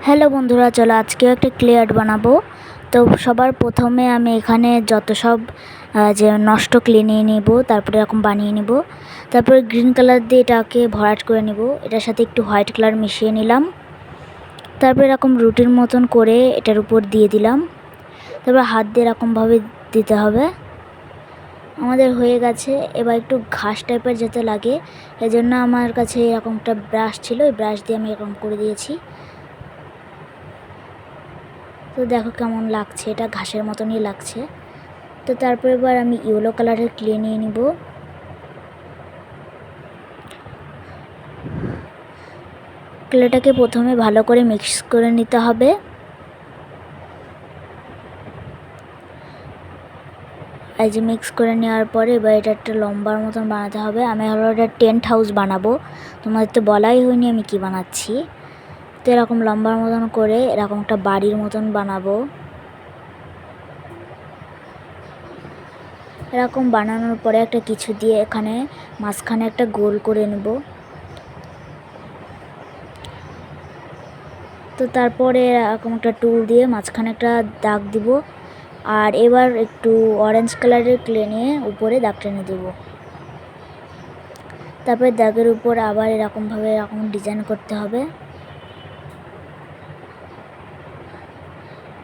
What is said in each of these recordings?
Hello বন্ধুরা, চলো আজকেও একটা ক্লে আর্ট বানাবো। তো সবার প্রথমে আমি এখানে যত সব যে নষ্ট ক্লে নিয়ে নেব, তারপরে এরকম বানিয়ে নেব। তারপরে গ্রিন কালার দিয়ে এটাকে ভরাট করে নেব। এটার সাথে একটু হোয়াইট কালার মিশিয়ে নিলাম। তারপরে এরকম রুটির মতন করে এটার উপর দিয়ে দিলাম। তারপর হাত দিয়ে এরকমভাবে দিতে হবে। আমাদের হয়ে গেছে। এবার একটু ঘাস টাইপের যেতে লাগে, এজন্য আমার কাছে এরকম একটা ব্রাশ ছিল, ওই ব্রাশ দিয়ে আমি এরকম করে দিয়েছি। তো দেখো কেমন লাগছে, এটা ঘাসের মতনই লাগছে। তো তারপর এবার আমি ইয়েলো কালারের ক্লে নিয়ে নিব। ক্লেটাকে প্রথমে ভালো করে মিক্স করে নিতে হবে। এই যে মিক্স করে নেওয়ার পরে এবার এটা একটা লম্বার মতন বানাতে হবে। আমি হলো এটা টেন্ট হাউস বানাবো, তোমাদের তো বলাই হয়নি আমি কি বানাচ্ছি। তো এরকম লম্বার মতন করে এরকম একটা বাড়ির মতন বানাবো। এরকম বানানোর পরে একটা কিছু দিয়ে এখানে মাঝখানে একটা গোল করে নেব। তো তারপরে এরকম একটা টুল দিয়ে মাঝখানে একটা দাগ দিব। আর এবার একটু অরেঞ্জ কালারের ক্লে নিয়ে উপরে দাগ টেনে দেবো। তারপরে দাগের উপর আবার এরকমভাবে এরকম ডিজাইন করতে হবে।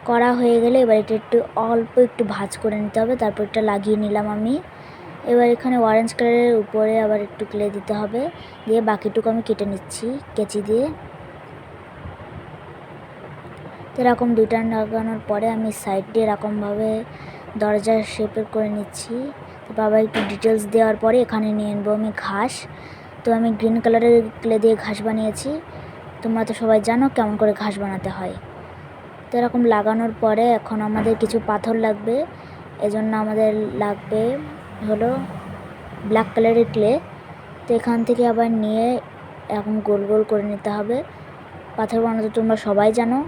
করা হয়ে গেলে এবার এটা একটু অল্প একটু ভাঁজ করে নিতে হবে। তারপর এটা লাগিয়ে নিলাম আমি। এবার এখানে অরেঞ্জ কালারের উপরে আবার একটু ক্লে দিতে হবে, দিয়ে বাকিটুকু আমি কেটে নিচ্ছি কেচি দিয়ে। তো এরকম দুইটা লাগানোর পরে আমি সাইড দিয়ে এরকমভাবে দরজার শেপের করে নিচ্ছি। তারপর আবার একটু ডিটেলস দেওয়ার পরে এখানে নিয়ে নেবো আমি ঘাস। তো আমি গ্রিন কালারের ক্লে দিয়ে ঘাস বানিয়েছি। তোমরা তো সবাই জানো কেমন করে ঘাস বানাতে হয়। তো এরকম লাগানোর পরে এখন আমাদের কিছু পাথর লাগবে। এজন্য আমাদের লাগবে হলো ব্ল্যাক কালারের ক্লে। তো এখান থেকে আবার নিয়ে এরকম গোল গোল করে নিতে হবে। পাথর বানাতে তোমরা সবাই জানো।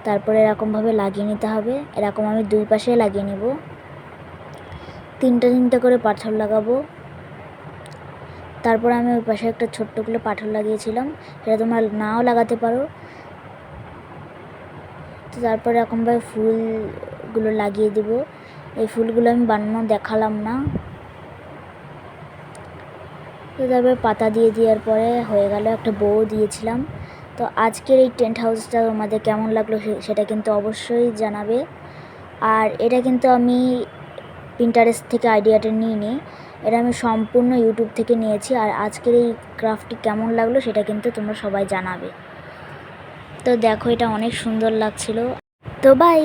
তারপরে এরকমভাবে লাগিয়ে নিতে হবে। এরকম আমি দুই পাশে লাগিয়ে নেব। তিনটা করে পাথর লাগাবো। তারপর আমি ওই পাশে একটা ছোট্টগুলো পাথর লাগিয়েছিলাম, সেটা তোমরা নাও লাগাতে পারো। তো তারপরে এরকমভাবে ফুলগুলো লাগিয়ে দেব। এই ফুলগুলো আমি বানানো দেখালাম না। তো তারপরে পাতা দিয়ে দেওয়ার পরে হয়ে গেল, একটা বউ দিয়েছিলাম। তো আজকের এই টেন্ট হাউসটা তোমাদের কেমন লাগলো সেটা কিন্তু অবশ্যই জানাবে। আর এটা কিন্তু আমি পিন্টারেস্ট থেকে আইডিয়াটা নিইনি, এটা আমি সম্পূর্ণ ইউটিউব থেকে নিয়েছি। আর আজকের এই ক্রাফটটি কেমন লাগলো সেটা কিন্তু তোমরা সবাই জানাবে। তো দেখো এটা অনেক সুন্দর লাগছিল। তো বাই।